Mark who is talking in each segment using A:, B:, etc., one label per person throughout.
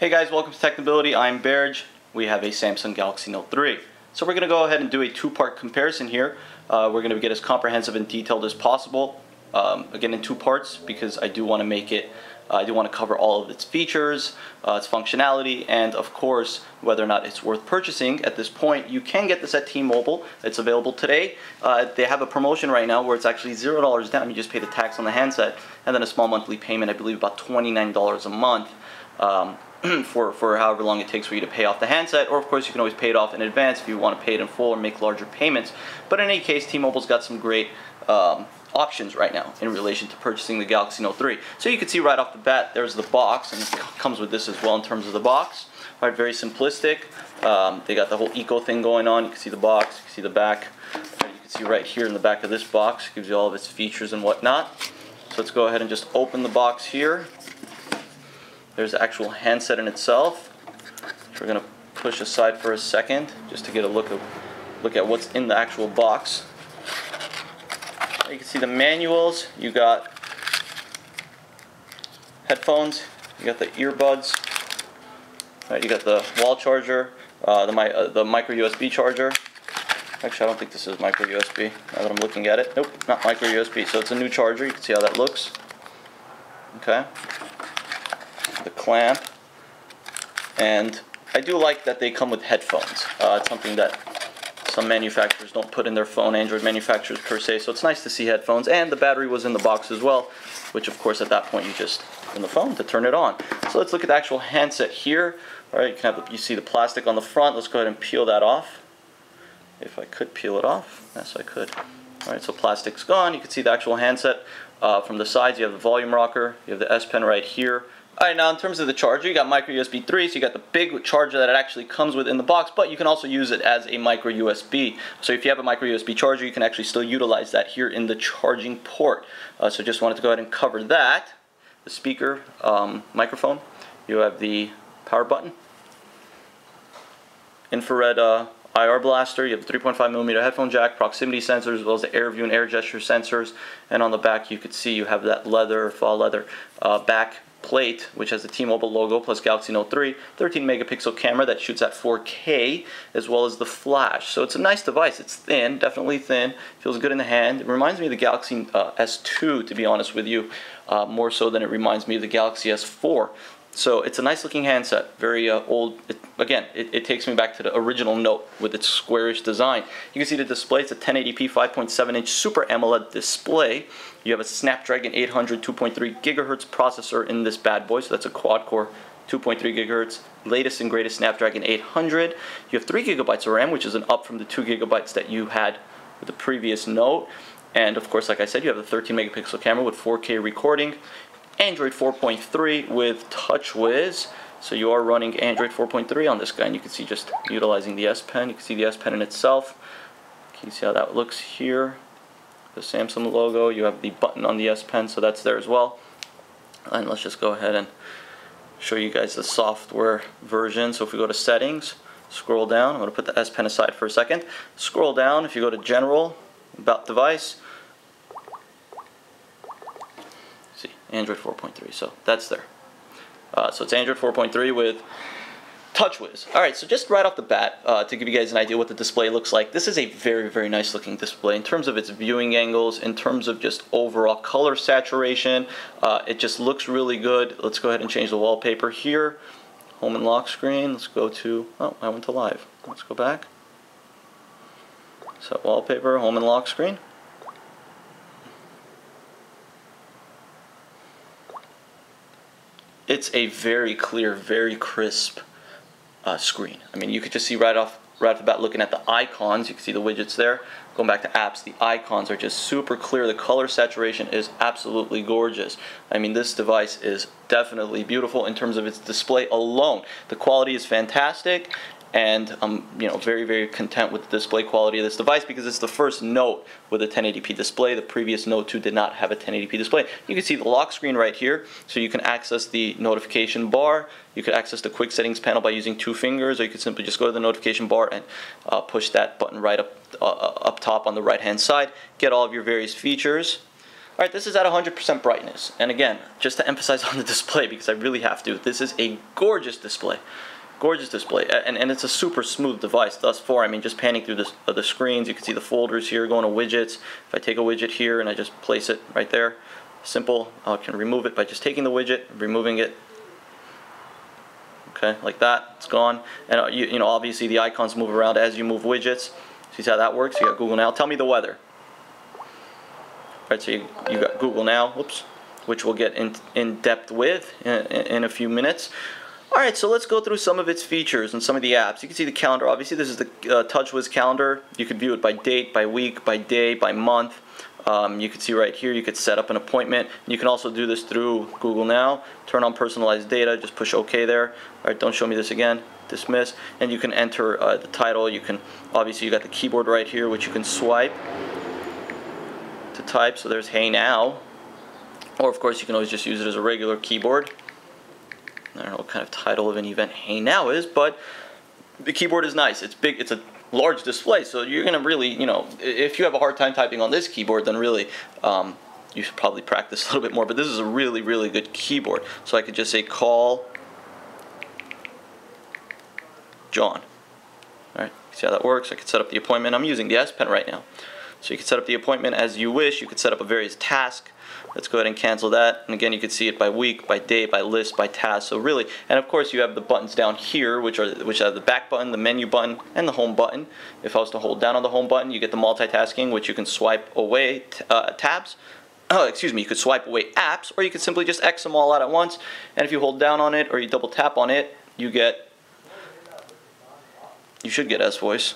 A: Hey guys, welcome to Technability. I'm Berge. We have a Samsung Galaxy Note 3. So we're going to go ahead and do a two-part comparison here. We're going to get as comprehensive and detailed as possible. Again, in two parts because I do want to make it. I do want to cover all of its features, its functionality, and of course whether or not it's worth purchasing. At this point, you can get this at T-Mobile. It's available today. They have a promotion right now where it's actually $0 down. You just pay the tax on the handset and then a small monthly payment. I believe about $29 a month. For however long it takes for you to pay off the handset, or of course you can always pay it off in advance if you want to pay it in full or make larger payments. But in any case, T-Mobile's got some great options right now in relation to purchasing the Galaxy Note 3. So you can see right off the bat, there's the box, and it comes with this as well in terms of the box. All right, very simplistic. They got the whole eco thing going on. You can see the box, you can see the back. You can see right here in the back of this box, it gives you all of its features and whatnot. So let's go ahead and just open the box here. There's the actual handset in itself, which we're going to push aside for a second just to get a look at what's in the actual box. You can see the manuals. You got headphones. You got the earbuds. Right, you got the wall charger, the micro USB charger. Actually, I don't think this is micro USB. Now that I'm looking at it, nope, not micro USB. So it's a new charger. You can see how that looks. Okay. The clamp, and I do like that they come with headphones. It's something that some manufacturers don't put in their phone, Android manufacturers per se, so it's nice to see headphones. And the battery was in the box as well, which of course at that point you just in the phone to turn it on. So let's look at the actual handset here. All right, you see the plastic on the front. Let's go ahead and peel that off. If I could peel it off, yes I could. All right, so plastic's gone. You can see the actual handset from the sides. You have the volume rocker. You have the S Pen right here. Alright, now in terms of the charger, you got micro USB 3, so you got the big charger that it actually comes with in the box, but you can also use it as a micro USB. So if you have a micro USB charger, you can actually still utilize that here in the charging port. So just wanted to go ahead and cover that. The speaker, microphone, you have the power button, infrared IR blaster, you have the 3.5mm headphone jack, proximity sensors, as well as the air view and air gesture sensors, and on the back you could see you have that leather, fall leather back plate, which has the T-Mobile logo plus Galaxy Note 3, 13 megapixel camera that shoots at 4K, as well as the flash. So it's a nice device. It's thin, definitely thin, feels good in the hand. It reminds me of the Galaxy S2, to be honest with you, more so than it reminds me of the Galaxy S4. So it's a nice looking handset, very old. It takes me back to the original Note with its squarish design. You can see the display. It's a 1080p 5.7-inch Super AMOLED display. You have a Snapdragon 800 2.3 gigahertz processor in this bad boy, so that's a quad-core 2.3 gigahertz, latest and greatest Snapdragon 800. You have 3 gigabytes of RAM, which is an up from the 2 gigabytes that you had with the previous Note. And of course, like I said, you have the 13 megapixel camera with 4K recording. Android 4.3 with touchwiz, so you are running Android 4.3 on this guy, and you can see just utilizing the S Pen. You can see the S Pen in itself. Can you see how that looks here? The Samsung logo. You have the button on the S Pen, so that's there as well. And let's just go ahead and show you guys the software version. So if we go to settings, scroll down. I'm going to put the S Pen aside for a second. Scroll down. If you go to general, about device, see Android 4.3, so that's there. So it's Android 4.3 with touchwiz. Alright, so just right off the bat, to give you guys an idea what the display looks like, this is a very, very nice looking display in terms of its viewing angles, in terms of just overall color saturation. It just looks really good. Let's go ahead and change the wallpaper here. Home and lock screen. Let's go to, oh, I went to live. Let's go back. So wallpaper, home and lock screen. It's a very clear, very crisp screen. I mean, you could just see right off the bat looking at the icons. You can see the widgets there. Going back to apps, the icons are just super clear. The color saturation is absolutely gorgeous. I mean, this device is definitely beautiful in terms of its display alone. The quality is fantastic. And I'm very, very content with the display quality of this device because it's the first Note with a 1080p display. The previous Note 2 did not have a 1080p display. You can see the lock screen right here, so you can access the notification bar. You can access the quick settings panel by using 2 fingers, or you can simply just go to the notification bar and push that button right up top on the right hand side. Get all of your various features. Alright, this is at 100% brightness. And again, just to emphasize on the display, because I really have to, this is a gorgeous display. Gorgeous display. And it's a super smooth device thus far. I mean, just panning through the screens, you can see the folders here, going to widgets. If I take a widget here and I just place it right there, simple. I can remove it by just taking the widget, removing it. Okay, like that, it's gone. And you know, obviously the icons move around as you move widgets. See how that works? You got Google Now. Tell me the weather. Right, so you got Google Now, whoops, which we'll get in depth with in a few minutes. Alright, so let's go through some of its features and some of the apps. You can see the calendar. Obviously, this is the TouchWiz calendar. You can view it by date, by week, by day, by month. You can see right here, you could set up an appointment. You can also do this through Google Now. Turn on personalized data, just push OK there. Alright, don't show me this again. Dismiss. And you can enter the title. You can, obviously, you got the keyboard right here, which you can swipe to type. So there's Hey Now. Or, of course, you can always just use it as a regular keyboard. I don't know what kind of title of an event Hey Now is, but the keyboard is nice. It's big. It's a large display, so you're gonna really, you know, if you have a hard time typing on this keyboard, then really you should probably practice a little bit more. But this is a really, really good keyboard. So I could just say call John. All right, see how that works? I could set up the appointment. I'm using the S Pen right now, so you can set up the appointment as you wish. You could set up a various task. Let's go ahead and cancel that. And again, you can see it by week, by day, by list, by task. So really, and of course you have the buttons down here, which have the back button, the menu button, and the home button. If I was to hold down on the home button, you get the multitasking, which you can swipe away tabs. Oh, excuse me, you could swipe away apps, or you could simply just X them all out at once. And if you hold down on it, or you double tap on it, you should get S-Voice.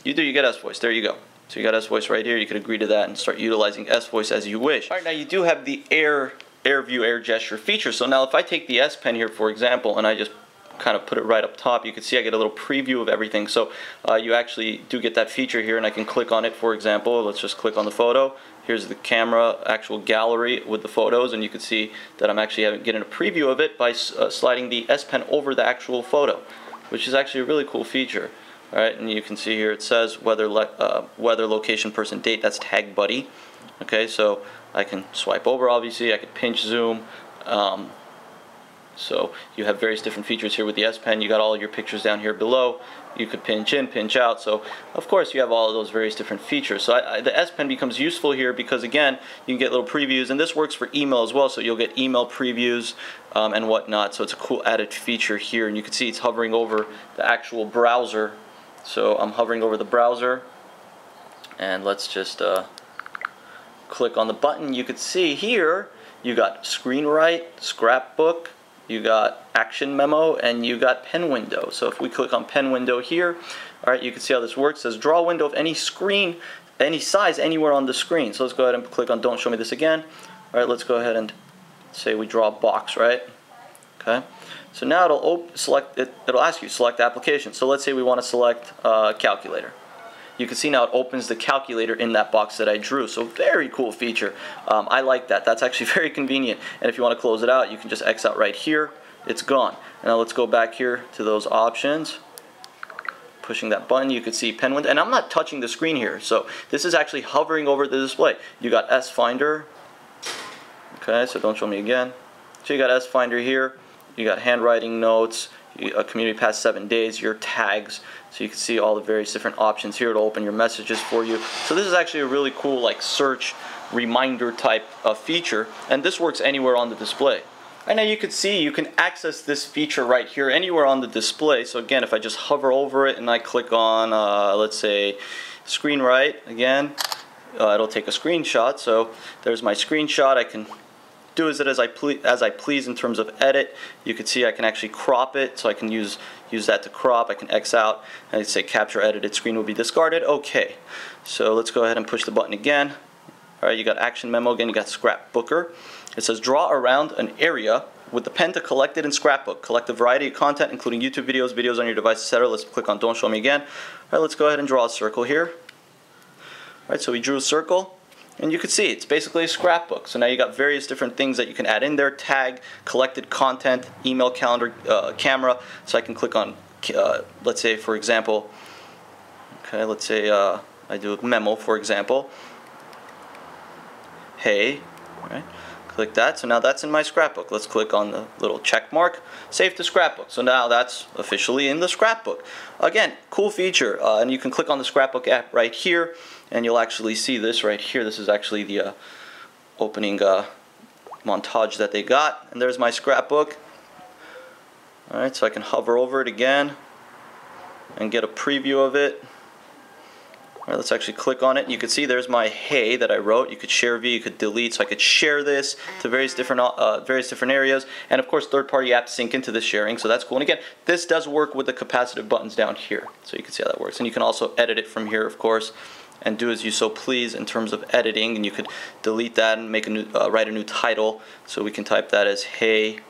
A: You get S-Voice, there you go. So you got S-Voice right here. You could agree to that and start utilizing S-Voice as you wish. All right, now you do have the air view, air gesture feature. So now if I take the S Pen here, for example, and I just kind of put it right up top, you can see I get a little preview of everything. So you actually do get that feature here, and I can click on it, for example. Let's just click on the photo. Here's the camera, actual gallery with the photos, and you can see that I'm actually getting a preview of it by sliding the S Pen over the actual photo, which is actually a really cool feature. Alright, and you can see here it says weather, location, person, date. That's Tag Buddy. Okay, so I can swipe over, obviously. I could pinch zoom. So you have various different features here with the S Pen. You got all your pictures down here below. You could pinch in, pinch out. So of course you have all of those various different features. So the S Pen becomes useful here because, again, you can get little previews, and this works for email as well. So you'll get email previews and whatnot. So it's a cool added feature here, and you can see it's hovering over the actual browser. So I'm hovering over the browser, and let's just click on the button. You could see here you got Screen Write, Scrapbook, you got Action Memo, and you got Pen Window. So if we click on Pen Window here, all right, you can see how this works. It says draw a window of any screen, any size, anywhere on the screen. So let's go ahead and click on Don't Show Me This Again. All right, let's go ahead and say we draw a box, right? Okay. So now it'll ask you select application. So let's say we want to select calculator. You can see now it opens the calculator in that box that I drew. So very cool feature. I like that. That's actually very convenient. And if you want to close it out, you can just X out right here. It's gone. Now let's go back here to those options. Pushing that button, you can see pen window. And I'm not touching the screen here. So this is actually hovering over the display. You got S Finder. Okay, so don't show me again. So you got S Finder here. You got handwriting notes, a community past 7 days, your tags. So you can see all the various different options here to open your messages for you. So this is actually a really cool, like, search reminder type of feature, and this works anywhere on the display. And now you can see you can access this feature right here anywhere on the display. So again, if I just hover over it and I click on, let's say, Screen Write again, it'll take a screenshot. So there's my screenshot. I can do as I please in terms of edit. You can see I can actually crop it, so I can use that to crop. I can X out and I'd say capture edited screen will be discarded. Okay, so let's go ahead and push the button again. All right, you got Action Memo again. You got Scrapbooker. It says draw around an area with the pen to collect it in Scrapbook. Collect a variety of content, including YouTube videos on your device, etc. Let's click on Don't Show Me Again. All right, let's go ahead and draw a circle here. All right, so we drew a circle. And you can see it's basically a scrapbook. So now you got various different things that you can add in there. Tag, collected content, email, calendar, camera. So I can click on, let's say, for example, okay, let's say I do a memo, for example. hey, all right? Click that. So now that's in my scrapbook. Let's click on the little check mark. Save to scrapbook. So now that's officially in the scrapbook. Again, cool feature. And you can click on the Scrapbook app right here, and you'll actually see this right here. This is actually the opening montage that they got. And there's my scrapbook. All right, so I can hover over it again and get a preview of it. All right, let's actually click on it. You can see there's my hey that I wrote. You could share view, you could delete, so I could share this to various different areas. And of course, third-party apps sync into this sharing, so that's cool. And again, this does work with the capacitive buttons down here, so you can see how that works. And you can also edit it from here, of course, and do as you so please in terms of editing. And you could delete that and make a new, write a new title. So we can type that as hey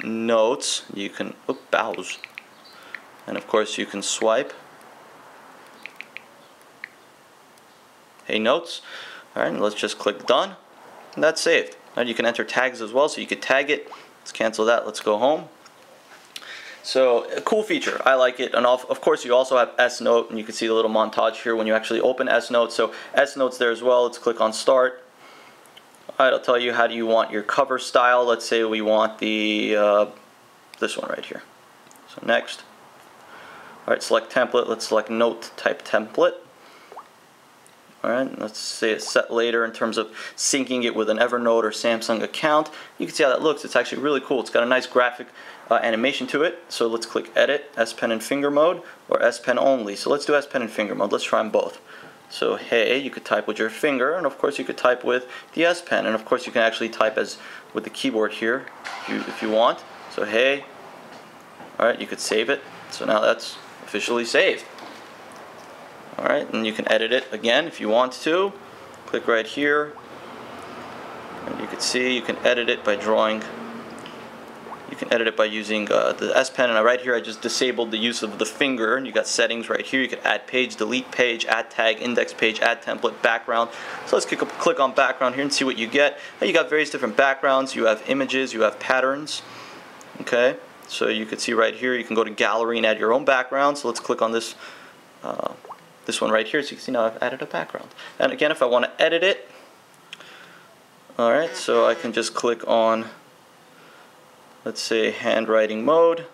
A: notes. You can browse, and of course you can swipe. Hey notes. All right, and let's just click done, and that's saved. Now you can enter tags as well, so you could tag it. Let's cancel that. Let's go home. So a cool feature. I like it. And of course you also have S Note, and you can see the little montage here when you actually open S Note. So S Note's there as well. Let's click on start. All right, I'll tell you how do you want your cover style. Let's say we want the this one right here. So next. All right, select template. Let's select note type template. All right, let's say it's set later in terms of syncing it with an Evernote or Samsung account. You can see how that looks. It's actually really cool. It's got a nice graphic animation to it. So let's click edit, S Pen and finger mode, or S Pen only. So let's do S Pen and finger mode. Let's try them both. So hey, you could type with your finger, and of course you could type with the S Pen, and of course you can actually type as with the keyboard here if you want. So hey, all right, you could save it. So now that's officially saved. All right, and you can edit it again if you want to. Click right here, and you can see you can edit it by drawing. You can edit it by using the S Pen, and right here I just disabled the use of the finger, and you got settings right here. You could add page, delete page, add tag, index page, add template, background. So let's click on background here and see what you get. Now you got various different backgrounds. You have images, you have patterns. Okay, so you can see right here you can go to gallery and add your own background. So let's click on this. This one right here, so you can see now I've added a background. And again, if I want to edit it, all right, so I can just click on, let's say, handwriting mode,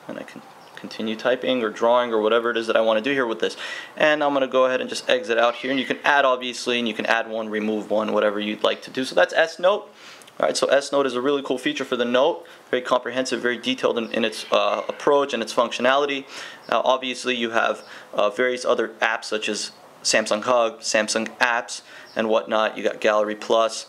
A: and I can continue typing or drawing or whatever it is that I want to do here with this. And I'm going to go ahead and just exit out here, and you can add, obviously, and you can add one, remove one, whatever you'd like to do. So that's S Note. All right, so S Note is a really cool feature for the Note, very comprehensive, very detailed in its approach and its functionality. Now, obviously, you have various other apps such as Samsung Hug, Samsung Apps, and whatnot. You got Gallery Plus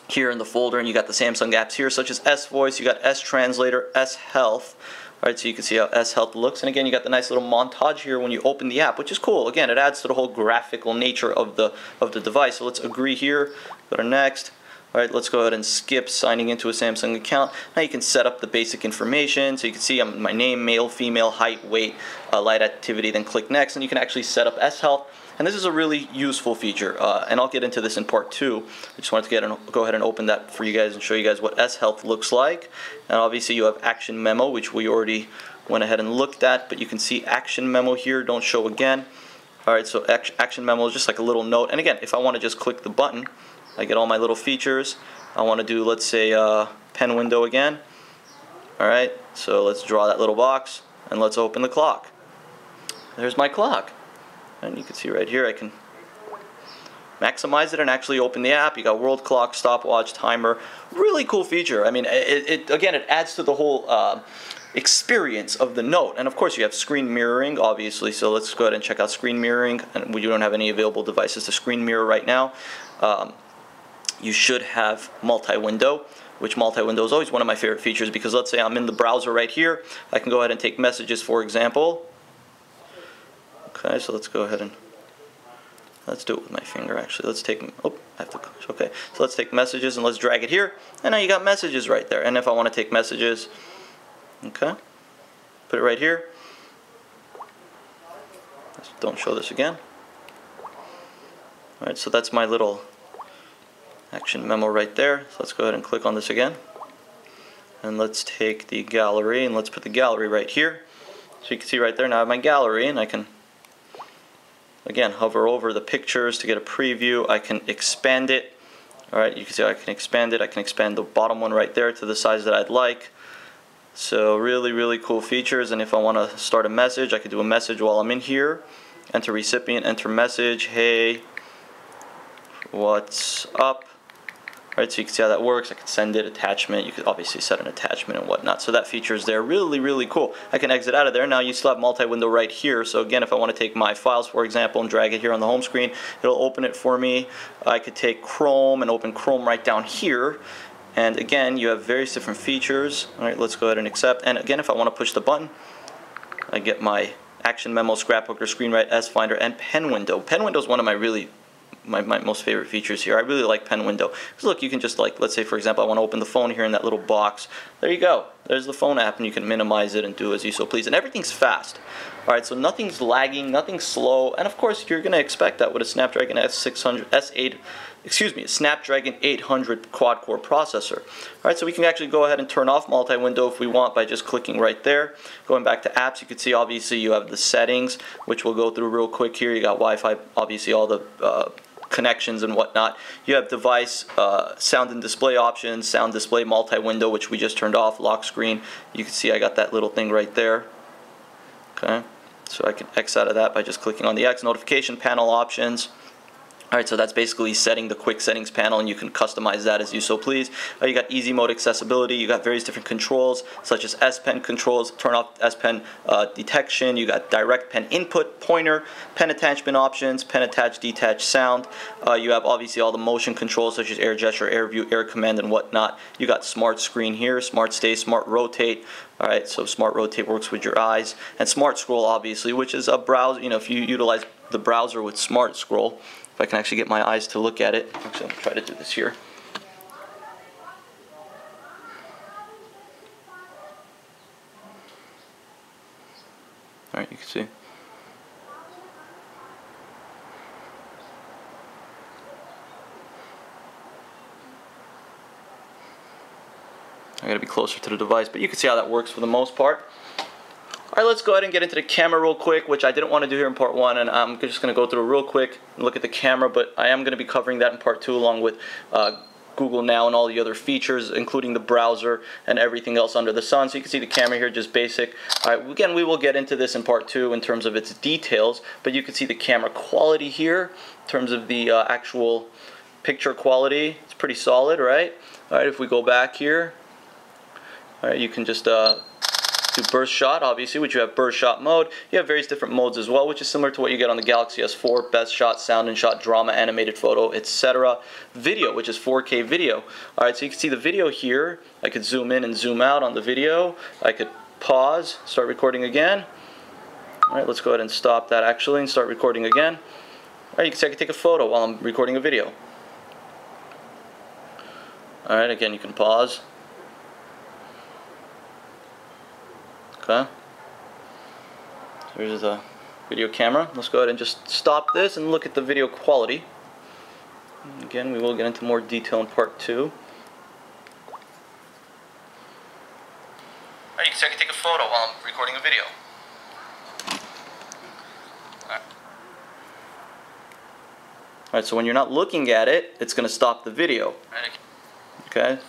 A: here in the folder, and you got the Samsung apps here, such as S Voice. You got S Translator, S Health. All right, so you can see how S Health looks, and again, you got the nice little montage here when you open the app, which is cool. Again, it adds to the whole graphical nature of the device. So let's agree here. Go to next. All right, let's go ahead and skip signing into a Samsung account. Now you can set up the basic information. So you can see my name, male, female, height, weight, light activity, then click next, and you can actually set up S Health. And this is a really useful feature, and I'll get into this in part 2. I just wanted to go ahead and open that for you guys and show you guys what S Health looks like. And obviously you have Action Memo, which we already went ahead and looked at, but you can see Action Memo here, don't show again. All right, so Action Memo is just like a little note. And again, if I want to just click the button, I get all my little features. I want to do, let's say, pen window again. All right, so let's draw that little box, and let's open the clock. There's my clock. And you can see right here I can maximize it and actually open the app. You got world clock, stopwatch, timer. Really cool feature. I mean, again, it adds to the whole experience of the Note. And of course you have screen mirroring, obviously, so let's go ahead and check out screen mirroring. And we don't have any available devices to screen mirror right now. You should have multi-window, which multi-window is always one of my favorite features, because let's say I'm in the browser right here. I can go ahead and take messages, for example. Okay, so let's go ahead and let's do it with my finger, actually. Let's take, oh, I have to, okay. So let's take messages and let's drag it here. And now you got messages right there. And if I want to take messages, okay, put it right here. Don't show this again. All right, so that's my little Action Memo right there. So let's go ahead and click on this again. And let's take the gallery and let's put the gallery right here. So you can see right there now I have my gallery, and I can, again, hover over the pictures to get a preview. I can expand it Alright, you can see I can expand it. I can expand the bottom one right there to the size that I'd like. So really cool features. And if I want to start a message, I could do a message while I'm in here. Enter recipient, enter message, hey, what's up? Right, so you can see how that works. I can send it, attachment. You could obviously set an attachment and whatnot. So that feature is there. Really cool. I can exit out of there. Now you still have multi-window right here. So again, if I want to take my files, for example, and drag it here on the home screen, it'll open it for me. I could take Chrome and open Chrome right down here. And again, you have various different features. All right, let's go ahead and accept. And again, if I want to push the button, I get my Action Memo, Scrapbook, or ScreenWrite, S Finder, and Pen Window. Pen Window is one of my most favorite features here. I really like Pen Window. Because look, you can just, like, let's say for example I want to open the phone here in that little box. There you go. There's the phone app, and you can minimize it and do as you so please. And everything's fast. Alright, so nothing's lagging, nothing's slow, and of course you're going to expect that with a Snapdragon Snapdragon 800 quad-core processor. Alright, so we can actually go ahead and turn off multi-window if we want by just clicking right there. Going back to apps, you can see obviously you have the settings, which we'll go through real quick here. You got Wi-Fi, obviously all the connections and whatnot. You have device, sound and display options, sound display, multi-window, which we just turned off, lock screen. You can see I got that little thing right there. Okay, so I can X out of that by just clicking on the X. Notification panel options. Alright, so that's basically setting the quick settings panel, and you can customize that as you so please. You got easy mode accessibility, you got various different controls such as S Pen controls, turn off S Pen detection, you got direct pen input, pointer, pen attachment options, pen attach, detach sound. You have obviously all the motion controls such as air gesture, air view, air command, and whatnot. You got smart screen here, smart stay, smart rotate. Alright, so smart rotate works with your eyes, and smart scroll obviously, which is a browser, if you utilize the browser with smart scroll. If I can actually get my eyes to look at it. Actually, I'm going to try to do this here. Alright, you can see. I got to be closer to the device, but you can see how that works for the most part. Alright, let's go ahead and get into the camera real quick, which I didn't want to do here in part 1, and I'm just going to go through real quick and look at the camera, but I am going to be covering that in part 2 along with Google Now and all the other features, including the browser and everything else under the sun. So you can see the camera here, just basic. Alright, again, we will get into this in part 2 in terms of its details, but you can see the camera quality here in terms of the actual picture quality. It's pretty solid, right? Alright, if we go back here, alright, you can just do burst shot, obviously, which you have burst shot mode. You have various different modes as well, which is similar to what you get on the Galaxy S4, best shot, sound and shot, drama, animated photo, etc. Video, which is 4K video. Alright, so you can see the video here. I could zoom in and zoom out on the video. I could pause, start recording again. Alright, let's go ahead and stop that actually and start recording again. Alright, you can see I can take a photo while I'm recording a video. Alright, again, you can pause. Okay, so here's the video camera. Let's go ahead and just stop this and look at the video quality. Again, we will get into more detail in part 2. Alright, you can see I can take a photo while I'm recording a video. Alright, so when you're not looking at it, it's going to stop the video. Okay.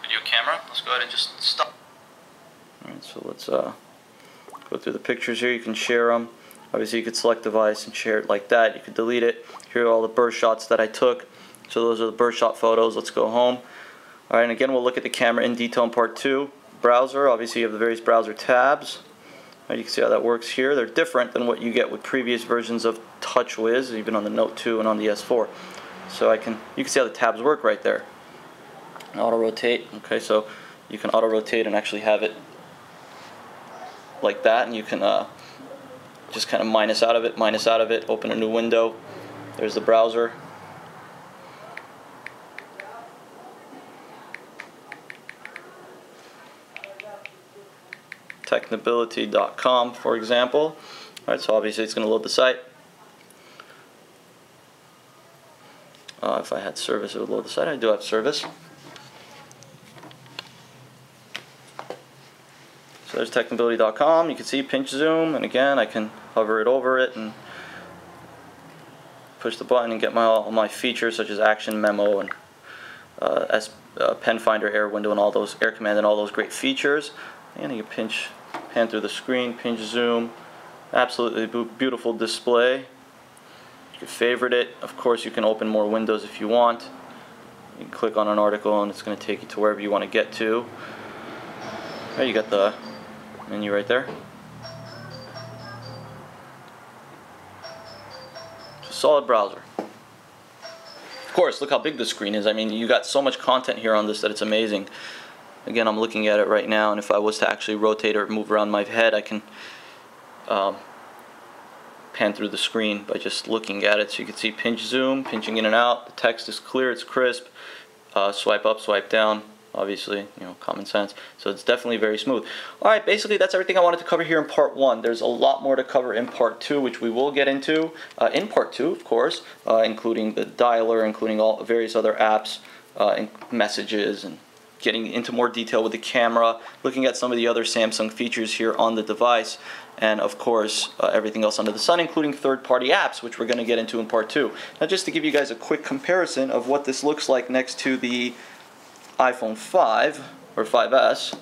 A: Video camera. Let's go ahead and just stop. Alright, so let's go through the pictures here. You can share them. Obviously, you could select device and share it like that. You could delete it. Here are all the burst shots that I took. So those are the burst shot photos. Let's go home. Alright, and again, we'll look at the camera in detail in part 2. Browser. Obviously, you have the various browser tabs. You can see how that works here. They're different than what you get with previous versions of TouchWiz, even on the Note 2 and on the S4. So you can see how the tabs work right there. Auto rotate. Okay, so you can auto rotate and actually have it like that, and you can just kind of minus out of it, open a new window. There's the browser. Technability.com, for example. Alright, so obviously it's going to load the site. If I had service, it would load the site. I do have service. So there's technability.com. You can see pinch zoom, and again I can hover it over it and push the button and get all my features such as action, memo, and pen finder, air window, and all those air command and all those great features. And you can pan through the screen, pinch zoom. Absolutely beautiful display. You can favorite it. Of course, you can open more windows if you want. You can click on an article and it's going to take you to wherever you want to get to. There you got the menu right there. It's a solid browser. Of course, look how big the screen is. I mean, you got so much content here on this that it's amazing. Again, I'm looking at it right now, and if I was to actually rotate or move around my head, I can pan through the screen by just looking at it. So you can see pinch zoom, pinching in and out. The text is clear, it's crisp. Swipe up, swipe down. Obviously, you know, common sense. So it's definitely very smooth. Alright, basically that's everything I wanted to cover here in part 1. There's a lot more to cover in part 2, which we will get into in part 2, of course, including the dialer, including all various other apps, and messages, and getting into more detail with the camera, looking at some of the other Samsung features here on the device, and of course everything else under the sun, including third-party apps, which we're going to get into in part 2. Now, just to give you guys a quick comparison of what this looks like next to the iPhone 5 or 5S,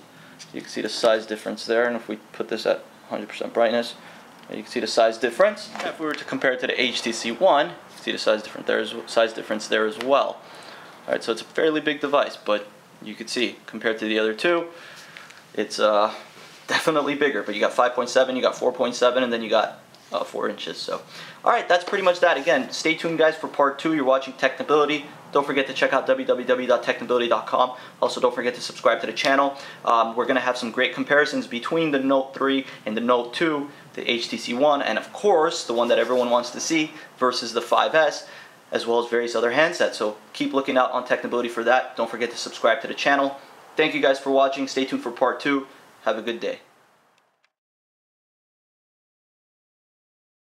A: you can see the size difference there, and if we put this at 100% brightness, you can see the size difference. If we were to compare it to the HTC One, you can see the size difference there as well. Alright, so it's a fairly big device, but you can see compared to the other two, it's definitely bigger. But you got 5.7, you got 4.7, and then you got 4 inches. So, alright, that's pretty much that. Again, stay tuned, guys, for part 2. You're watching Technability. Don't forget to check out www.technability.com. Also, don't forget to subscribe to the channel. We're going to have some great comparisons between the Note 3 and the Note 2, the HTC One, and of course, the one that everyone wants to see versus the 5S, as well as various other handsets. So keep looking out on Technability for that. Don't forget to subscribe to the channel. Thank you guys for watching. Stay tuned for part 2. Have a good day.